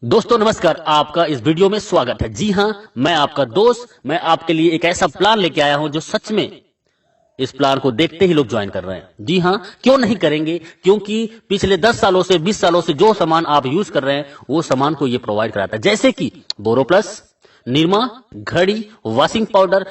दोस्तों नमस्कार, आपका इस वीडियो में स्वागत है। जी हां, मैं आपका दोस्त, मैं आपके लिए एक ऐसा प्लान लेके आया हूं जो सच में इस प्लान को देखते ही लोग ज्वाइन कर रहे हैं। जी हां, क्यों नहीं करेंगे? क्योंकि पिछले 10 सालों से 20 सालों से जो सामान आप यूज कर रहे हैं वो सामान को ये प्रोवाइड कराता है, जैसे कि बोरो प्लस, निरमा, घड़ी, वॉशिंग पाउडर,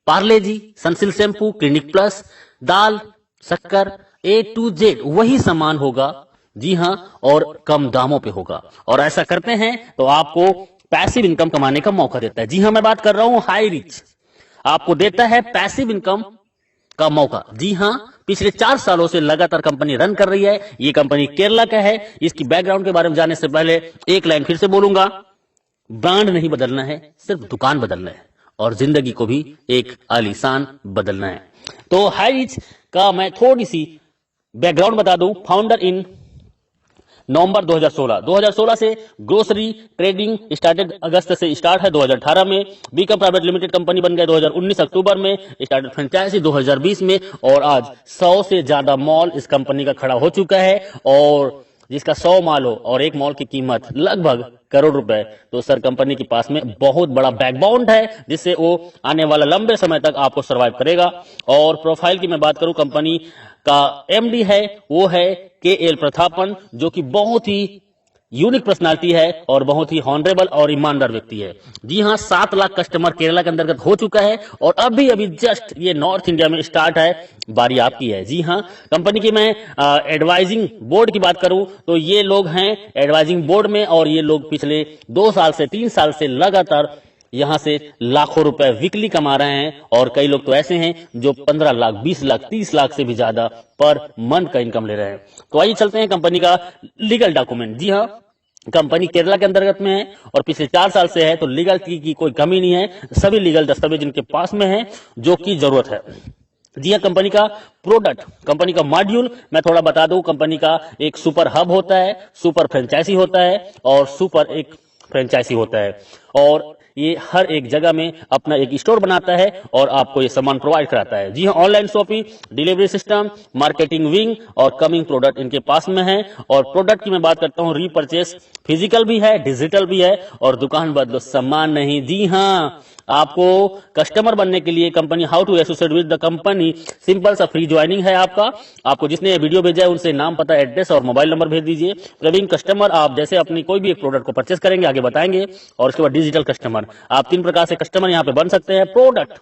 पार्ले जी, सनसिल्क शैम्पू, क्लिनिक प्लस, दाल, शक्कर, ए टू जेड वही सामान होगा। जी हां, और कम दामों पे होगा। और ऐसा करते हैं तो आपको पैसिव इनकम कमाने का मौका देता है। जी हां, मैं बात कर रहा हूं हाई रिच, आपको देता है पैसिव इनकम का मौका। जी हां, पिछले 4 सालों से लगातार कंपनी रन कर रही है। ये कंपनी केरला का है। इसकी बैकग्राउंड के बारे में जानने से पहले एक लाइन फिर से बोलूंगा, ब्रांड नहीं बदलना है, सिर्फ दुकान बदलना है और जिंदगी को भी एक आलीशान बदलना है। तो हाई रिच का मैं थोड़ी सी बैकग्राउंड बता दूं। फाउंडर इन नवंबर 2016 से ग्रोसरी ट्रेडिंग स्टार्टेड, अगस्त से स्टार्ट है 2018 में। बीकम प्राइवेट लिमिटेड कंपनी बन गया 2019 अक्टूबर में। स्टार्टेड फ्रेंचाइजी 2020 में और आज 100 से ज्यादा मॉल इस कंपनी का खड़ा हो चुका है और जिसका 100 मॉल हो और एक मॉल की कीमत लगभग करोड़ रुपए। तो सर कंपनी के पास में बहुत बड़ा बैकबोन है जिससे वो आने वाला लंबे समय तक आपको सर्वाइव करेगा। और प्रोफाइल की मैं बात करूं, कंपनी का एमडी है वो है के.एल. प्रतापन, जो कि बहुत ही यूनिक पर्सनालिटी है और बहुत ही हॉनरेबल और ईमानदार व्यक्ति है। जी हां, 7 लाख कस्टमर केरला के अंतर्गत हो चुका है और अभी अभी जस्ट ये नॉर्थ इंडिया में स्टार्ट है, बारी आपकी है। जी हां, कंपनी की मैं एडवाइजिंग बोर्ड की बात करूं तो ये लोग हैं एडवाइजिंग बोर्ड में और ये लोग पिछले 2 साल से 3 साल से लगातार यहां से लाखों रुपए वीकली कमा रहे हैं और कई लोग तो ऐसे हैं जो 15 लाख, 20 लाख, 30 लाख से भी ज्यादा पर मंथ का इनकम ले रहे हैं। तो आइए चलते हैं कंपनी का लीगल डॉक्यूमेंट। जी हां, कंपनी केरला के अंतर्गत में है और पिछले 4 साल से है, तो लीगल की कोई कमी नहीं है। सभी लीगल दस्तावेज इनके पास में है जो की जरूरत है। जी हाँ, कंपनी का प्रोडक्ट, कंपनी का मॉड्यूल मैं थोड़ा बता दूं। कंपनी का एक सुपर हब होता है, सुपर फ्रेंचाइजी होता है और सुपर एक फ्रेंचाइजी होता है और ये हर एक जगह में अपना एक स्टोर बनाता है और आपको ये सामान प्रोवाइड कराता है। जी हाँ, online shopping, delivery system, marketing wing और कमिंग प्रोडक्ट इनके पास में है। और प्रोडक्ट की मैं बात करता हूँ, रीपरचेस फिजिकल भी है, डिजिटल भी है और दुकान बदलो सामान नहीं। जी हाँ, आपको कस्टमर बनने के लिए company how to associate with the company, simple सा फ्री ज्वाइनिंग है आपको जिसने ये वीडियो भेजा है उनसे नाम, पता, एड्रेस और मोबाइल नंबर भेज दीजिए। प्रवीण कस्टमर, आप जैसे अपनी कोई भी एक प्रोडक्ट को परचेस करेंगे आगे बताएंगे। और उसके बाद डिजिटल कस्टमर, आप 3 प्रकार से कस्टमर यहाँ पे बन सकते हैं। प्रोडक्ट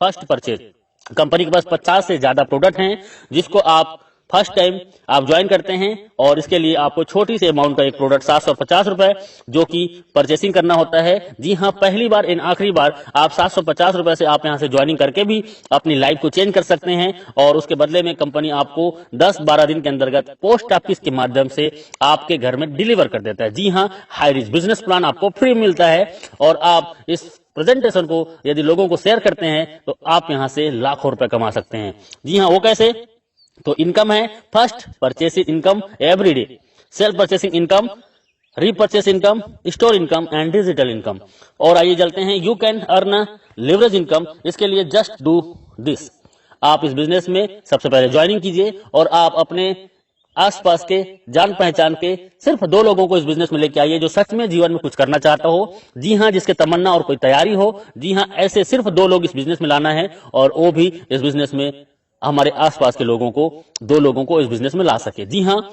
फर्स्ट परचेज, कंपनी के पास 50 से ज्यादा प्रोडक्ट हैं जिसको आप फर्स्ट टाइम आप ज्वाइन करते हैं और इसके लिए आपको छोटी सी अमाउंट का एक प्रोडक्ट 750 रुपए जो कि परचेसिंग करना होता है। जी हाँ, पहली बार इन आखिरी बार आप 750 रुपए से आप यहां से ज्वाइनिंग करके भी अपनी लाइफ को चेंज कर सकते हैं और उसके बदले में कंपनी आपको 10-12 दिन के अंतर्गत पोस्ट ऑफिस के माध्यम से आपके घर में डिलीवर कर देता है। जी हाँ, हाई रिच बिजनेस प्लान आपको फ्री मिलता है और आप इस प्रेजेंटेशन को यदि लोगों को शेयर करते हैं तो आप यहां से लाखों रुपए कमा सकते हैं। जी हाँ, वो कैसे? तो इनकम है first purchasing income every day, self purchasing income, repurchase income, store income and digital income. और आइए चलते हैं, you can earn leverage income. इसके लिए जस्ट डू दिस, आप इस बिजनेस में सबसे पहले ज्वाइनिंग कीजिए और आप अपने आसपास के जान पहचान के सिर्फ 2 लोगों को इस बिजनेस में लेके आइए जो सच में जीवन में कुछ करना चाहता हो। जी हाँ, जिसके तमन्ना और कोई तैयारी हो। जी हाँ, ऐसे सिर्फ 2 लोग इस बिजनेस में लाना है और वो भी इस बिजनेस में हमारे आसपास के लोगों को, 2 लोगों को इस बिजनेस में ला सके। जी हाँ,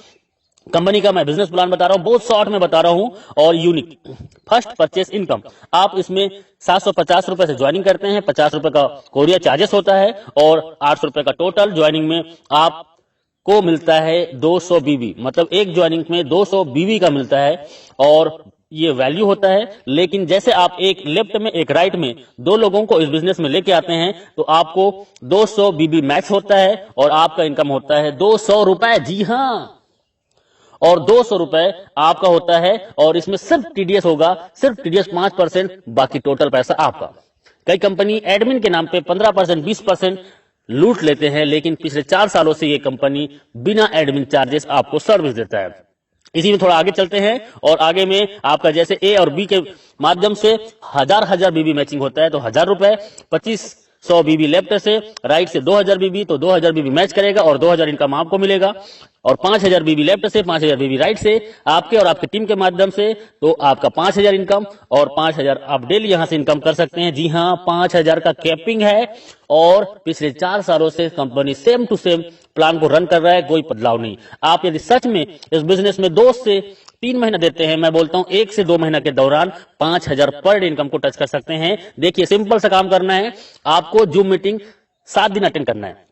कंपनी का मैं बिजनेस प्लान बता रहा हूं, बहुत शॉर्ट में बता रहा हूं और यूनिक। फर्स्ट परचेस इनकम, आप इसमें 750 रुपए से ज्वाइनिंग करते हैं, 50 रुपए का कोरियर चार्जेस होता है और 800 रुपए का टोटल ज्वाइनिंग में आपको मिलता है 200 बीबी, मतलब एक ज्वाइनिंग में 200 बीबी का मिलता है और ये वैल्यू होता है। लेकिन जैसे आप एक लेफ्ट में एक राइट में 2 लोगों को इस बिजनेस में लेके आते हैं तो आपको 200 बीबी मैच होता है और आपका इनकम होता है 200 रुपए। जी हाँ, और 200 रुपए आपका होता है और इसमें सिर्फ टीडीएस होगा, सिर्फ टीडीएस 5%, बाकी टोटल पैसा आपका। कई कंपनी एडमिन के नाम पे 15%, 20% लूट लेते हैं, लेकिन पिछले 4 सालों से ये कंपनी बिना एडमिन चार्जेस आपको सर्विस देता है। इसी में थोड़ा आगे चलते हैं और आगे में आपका जैसे ए और बी के माध्यम से हजार बीबी मैचिंग होता है तो 1000 रुपए, 2500 बीबी लेफ्ट से, राइट से 2000 बीबी, तो 2000 बीबी मैच करेगा और 2000 इनकम आपको मिलेगा। और 5000 बीबी लेफ्ट से, 5000 बीबी राइट से, आपके और आपकी टीम के माध्यम से, तो आपका 5000 इनकम और 5000 आप डेली यहां से इनकम कर सकते हैं। जी हां, 5000 का कैपिंग है और पिछले 4 सालों से company same to same plan को रन कर रहा है, कोई बदलाव नहीं। आप यदि सच में इस बिजनेस में 2 से 3 महीना देते हैं, मैं बोलता हूं 1 से 2 महीना के दौरान 5000 पर डे इनकम को टच कर सकते हैं। देखिए, सिंपल सा काम करना है, आपको जूम मीटिंग 7 दिन अटेंड करना है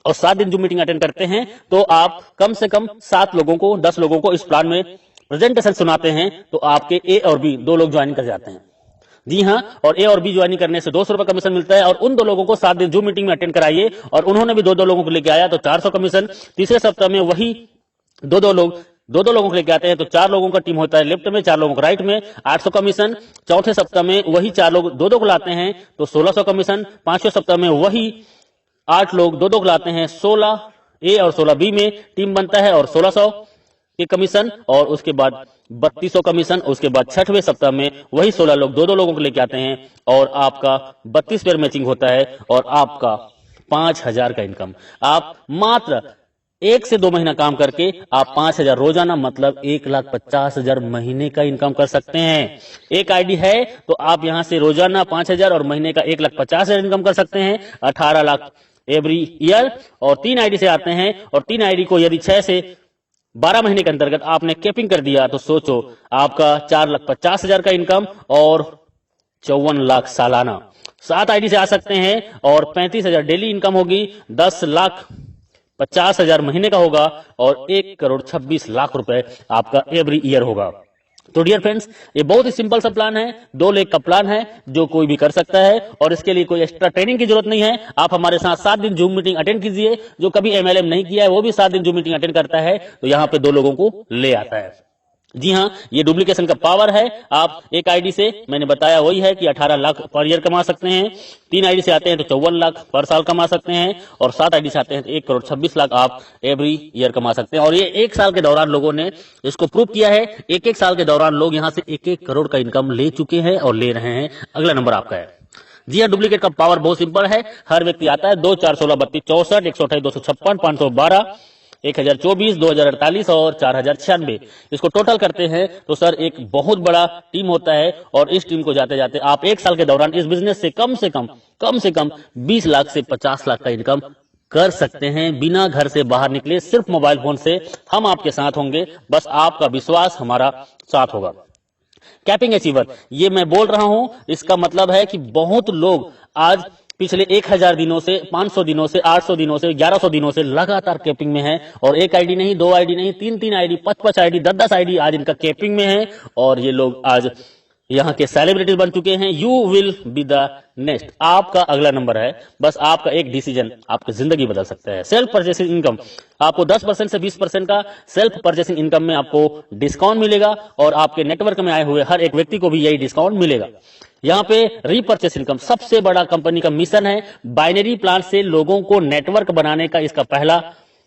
और 7 दिन जूम मीटिंग अटेंड करते हैं तो आप कम से कम 7 लोगों को, 10 लोगों को इस प्लान में प्रेजेंटेशन सुनाते हैं तो आपके ए और बी 2 लोग ज्वाइन कर जाते हैं। जी हां, और ए और बी ज्वाइन करने से 200 रुपए कमीशन मिलता है और उन 2 लोगों को 7 दिन जूम मीटिंग में अटेंड कराइए और उन्होंने भी 2-2 लोगों को लेके आया तो 400 कमीशन। तीसरे सप्ताह में वही 2-2 लोगों को लेके आते हैं तो 4 लोगों का टीम होता है लेफ्ट में, 4 लोगों को राइट में, 800 कमीशन। चौथे सप्ताह में वही 4 लोग 2-2 को लाते हैं तो 1600 कमीशन। पांचवें सप्ताह में वही 8 लोग 2-2 को लाते हैं, 16 ए और 16 बी में टीम बनता है और 1600 के कमीशन और उसके बाद 3200 कमीशन। उसके बाद छठवें सप्ताह में वही 16 लोग 2-2 लोगों को लेके आते हैं और आपका 32 पेयर मैचिंग होता है और आपका 5000 का इनकम। आप मात्र 1 से 2 महीना काम करके आप 5000 रोजाना मतलब 1,50,000 महीने का इनकम कर सकते हैं। एक आईडी है तो आप यहां से रोजाना 5000 और महीने का 1,50,000 इनकम कर सकते हैं, 18 लाख एवरी ईयर। और 3 आईडी से आते हैं और 3 आईडी को यदि 6 से 12 महीने के अंतर्गत आपने कैपिंग कर दिया तो सोचो आपका 4,50,000 का इनकम और 54 लाख सालाना। 7 आईडी से आ सकते हैं और 35,000 डेली इनकम होगी, 10,50,000 महीने का होगा और 1,26,00,000 रुपए आपका एवरी ईयर होगा। तो डियर फ्रेंड्स, ये बहुत ही सिंपल सा प्लान है, 2 लाख का प्लान है जो कोई भी कर सकता है और इसके लिए कोई एक्स्ट्रा ट्रेनिंग की जरूरत नहीं है। आप हमारे साथ 7 दिन जूम मीटिंग अटेंड कीजिए। जो कभी एमएलएम नहीं किया है वो भी 7 दिन जूम मीटिंग अटेंड करता है तो यहाँ पे 2 लोगों को ले आता है। जी हां, ये डुप्लीकेशन का पावर है। आप एक आईडी से, मैंने बताया वही है कि 18 लाख पर ईयर कमा सकते हैं, 3 आईडी से आते हैं तो 54 लाख पर साल कमा सकते हैं और 7 आईडी से आते हैं तो 1,26,00,000 आप एवरी ईयर कमा सकते हैं। और ये 1 साल के दौरान लोगों ने इसको प्रूव किया है। 1-1 साल के दौरान लोग यहां से 1-1 करोड़ का इनकम ले चुके हैं और ले रहे हैं। अगला नंबर आपका है। जी हाँ, डुप्लीकेट का पावर बहुत सिंपल है। हर व्यक्ति आता है 2, 4, 16, 32, 64, 128, 256, 512, 1024, 2048 और 4096। इसको टोटल करते हैं तो सर एक बहुत बड़ा टीम होता है और इस टीम को जाते जाते आप 1 साल के दौरान इस बिजनेस से कम से कम 20 लाख से 50 लाख का इनकम कर सकते हैं बिना घर से बाहर निकले। सिर्फ मोबाइल फोन से हम आपके साथ होंगे, बस आपका विश्वास हमारा साथ होगा। कैपिंग अचीवर, ये मैं बोल रहा हूं, इसका मतलब है कि बहुत लोग आज पिछले 1000 दिनों से, 500 दिनों से, 800 दिनों से, 1100 दिनों से लगातार कैपिंग में है और 1 आईडी नहीं, 2 आईडी नहीं, 3-3 आईडी, 5-5 आईडी, 10-10 आईडी आज इनका कैपिंग में है और ये लोग आज यहाँ के सेलिब्रिटीज बन चुके हैं। You will be the next, आपका अगला नंबर है। बस आपका एक डिसीजन आपकी जिंदगी बदल सकता है। सेल्फ परचेसिंग इनकम, आपको 10% से 20% का सेल्फ परचेसिंग इनकम में आपको डिस्काउंट मिलेगा और आपके नेटवर्क में आए हुए हर एक व्यक्ति को भी यही डिस्काउंट मिलेगा। यहाँ पे रीपर्चेस इनकम सबसे बड़ा कंपनी का मिशन है। बाइनरी प्लान से लोगों को नेटवर्क बनाने का इसका पहला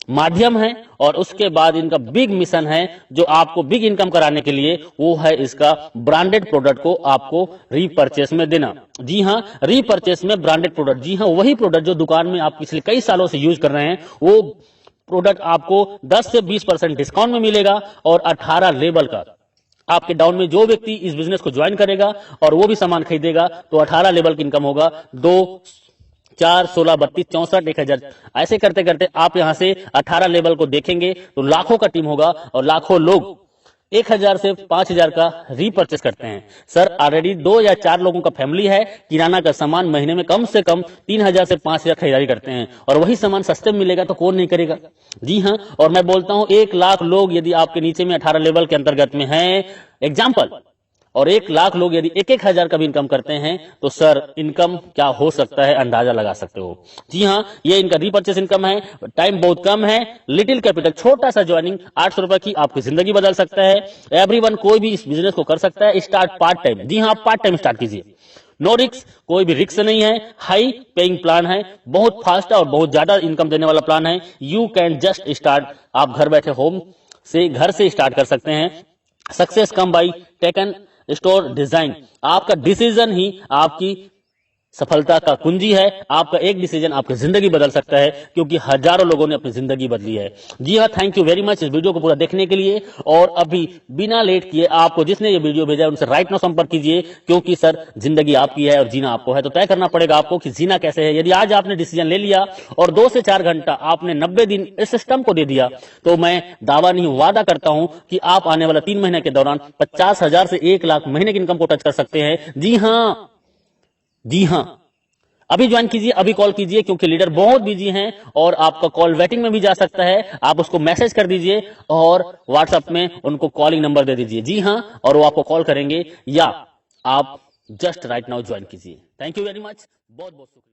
माध्यम है और उसके बाद इनका बिग मिशन है जो आपको बिग इनकम कराने के लिए, वो है इसका ब्रांडेड प्रोडक्ट को आपको रीपर्चेस में देना। जी हां, रीपर्चेस में ब्रांडेड प्रोडक्ट, जी हां, वही प्रोडक्ट जो दुकान में आप पिछले कई सालों से यूज कर रहे हैं, वो प्रोडक्ट आपको 10 से 20% डिस्काउंट में मिलेगा और 18 लेवल का आपके डाउन में जो व्यक्ति इस बिजनेस को ज्वाइन करेगा और वो भी सामान खरीदेगा तो 18 लेवल की इनकम होगा। 2, 4, 16, 32, 64, 1000 ऐसे करते करते आप यहां से 18 लेवल को देखेंगे तो लाखों का टीम होगा और लाखों लोग 1000 से 5000 का रीपर्चेस करते हैं। सर ऑलरेडी 2 या 4 लोगों का फैमिली है, किराना का सामान महीने में कम से कम 3000 से 5000 खरीदारी करते हैं और वही सामान सस्ते में मिलेगा तो कौन नहीं करेगा। जी हां, और मैं बोलता हूं 1 लाख लोग यदि आपके नीचे में 18 लेवल के अंतर्गत में हैं, एग्जाम्पल, और 1 लाख लोग यदि 1-1 हजार का भी इनकम करते हैं तो सर इनकम क्या हो सकता है अंदाजा लगा सकते हो। जी हां, ये इनका रीपर्चेस इनकम है। टाइम बहुत कम है, लिटिल कैपिटल, छोटा सा ज्वाइनिंग 800 रुपए की आपकी जिंदगी बदल सकता है। एवरीवन, कोई भी इस बिजनेस को कर सकता है। स्टार्ट पार्ट टाइम, जी हां, पार्ट टाइम स्टार्ट कीजिए। नो रिक्स, कोई भी रिक्स नहीं है। हाई पेइंग प्लान है, बहुत फास्ट और बहुत ज्यादा इनकम देने वाला प्लान है। यू कैन जस्ट स्टार्ट, आप घर बैठे होम से, घर से स्टार्ट कर सकते हैं। Success come by taken store design, आपका डिसीजन ही आपकी सफलता का कुंजी है। आपका एक डिसीजन आपकी जिंदगी बदल सकता है, क्योंकि हजारों लोगों ने अपनी जिंदगी बदली है। जी हाँ, थैंक यू वेरी मच इस वीडियो को पूरा देखने के लिए। और अभी बिना लेट किए आपको जिसने ये वीडियो भेजा है उनसे राइट नाउ संपर्क कीजिए, क्योंकि सर जिंदगी आपकी है और जीना आपको है। तो तय करना पड़ेगा आपको कि जीना कैसे है। यदि आज आपने डिसीजन ले लिया और 2 से 4 घंटा आपने 90 दिन इस सिस्टम को दे दिया, तो मैं दावा नहीं वादा करता हूं कि आप आने वाला 3 महीने के दौरान 50,000 से 1 लाख महीने की इनकम को टच कर सकते हैं। जी हां, जी हां, अभी ज्वाइन कीजिए, अभी कॉल कीजिए, क्योंकि लीडर बहुत बिजी हैं और आपका कॉल वेटिंग में भी जा सकता है। आप उसको मैसेज कर दीजिए और व्हाट्सएप में उनको कॉलिंग नंबर दे दीजिए। जी हां, और वो आपको कॉल करेंगे, या आप जस्ट राइट नाउ ज्वाइन कीजिए। थैंक यू वेरी मच, बहुत बहुत शुक्रिया।